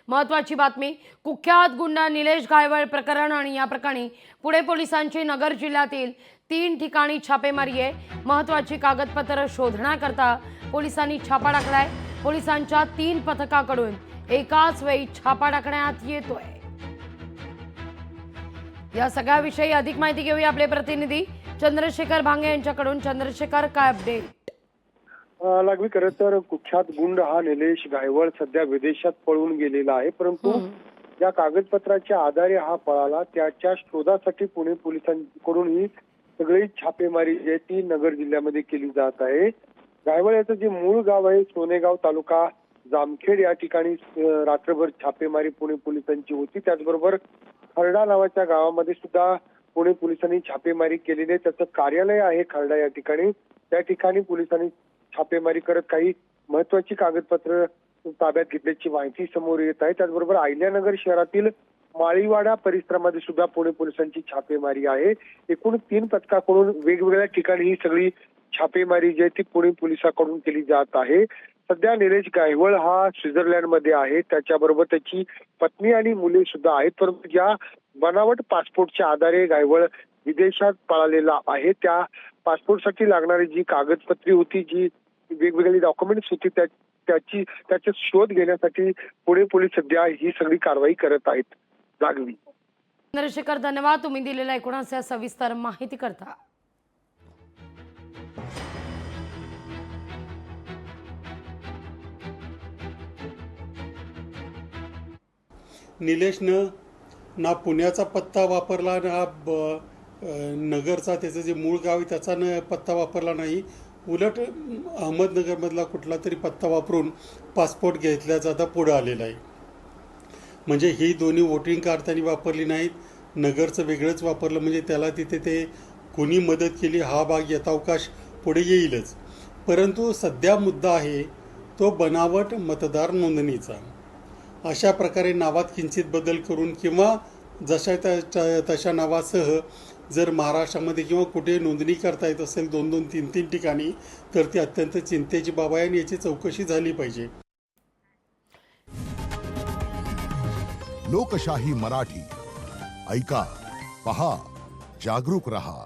महत्त्वाची बातमी, कुख्यात गुंड निलेश गायवळ प्रकरण आणि या प्रकरणी पुणे पोलिसांची नगर जिल्ह्यातील 3 ठिकाणी छापेमारी आहे। महत्त्वाची कागदपत्र शोधण्याकरता पोलिसांनी छापा टाकलाय। पोलिसांच्या 3 पथकाकडून एकाच वेळी छापा टाकण्यात येतोय। या सगळ्याविषयी अधिक माहिती घेऊया आपले प्रतिनिधी चंद्रशेखर भांगे यांच्याकडून। चंद्रशेखर, काय अपडेट? लागवी खरं तर कुख्यात गुंड हा निलेश गायवळ सध्या विदेशात पळून गेलेला आहे, परंतु ज्या कागदपत्राच्या आधारे हा पळाला त्याच्या शोधासाठी पुणे पोलिसांकडून ही सगळी छापेमारी जी आहे ती नगर जिल्ह्यामध्ये केली जात आहे। गायवळ याचं जे मूळ गाव आहे सोनेगाव तालुका जामखेड या ठिकाणी रात्रभर छापेमारी पुणे पोलिसांची होती। त्याचबरोबर खर्डा नावाच्या गावामध्ये सुद्धा पुणे पोलिसांनी छापेमारी केलेली आहे। त्याचं कार्यालय आहे खर्डा या ठिकाणी। त्या ठिकाणी पोलिसांनी छापेमारी करत काही महत्वाची कागदपत्र ताब्यात घेतल्याची माहिती समोर येत आहे। त्याचबरोबर अहिल्यानगर शहरातील माळीवाडा परिसरामध्ये सुद्धा पुणे पोलिसांची छापेमारी आहे। एकूण 3 पथकाकडून वेगवेगळ्या ठिकाणी ही सगळी छापेमारी जी आहे ती पुणे पोलिसांकडून केली जात आहे। सध्या निलेश गायवळ हा स्वित्झर्लंडमध्ये आहे, त्याच्याबरोबर त्याची पत्नी आणि मुले सुद्धा आहेत, परंतु ज्या बनावट पासपोर्टच्या आधारे गायवळ विदेशात पळालेला आहे त्या पासपोर्टसाठी लागणारी जी कागदपत्रे होती, जी वेगवेगळी डॉक्युमेंट्स होती त्याचा शोध घेण्यासाठी पुणे पोलीस सध्या ही सगळी कारवाई करत आहेत। लागवी चंद्रशेखर, धन्यवाद तुम्ही दिलेल्या एकूण सविस्तर माहिती करता। निलेशनं ना पुण्याचा पत्ता वापरला ना नगरचा, त्याचं जे मूळ गाव आहे त्याचा पत्ता वापरला नाही, उलट अहमदनगरमधला कुठला तरी पत्ता वापरून पासपोर्ट घेतल्याचा आता पुढं आलेला आहे। म्हणजे ही दोन्ही वोटिंग कार्ड त्यांनी वापरली नाहीत, नगरचं वेगळंच वापरलं, म्हणजे त्याला तिथे ते कोणी मदत केली हा भाग यथावकाश पुढे येईलच। परंतु सध्या मुद्दा आहे तो बनावट मतदार नोंदणीचा। अशा प्रकारे नावात किंचित बदल करून किंवा जशा तशा नावासह जर महाराष्ट्रामध्ये किंवा कुठे नोंदणी करता येत असेल 2-2, 3-3 ठिकाणी, तर ती अत्यंत चिंतेची बाब आहे आणि याची चौकशी झाली पाहिजे। लोकशाही मराठी ऐका, पहा, जागरूक रहा।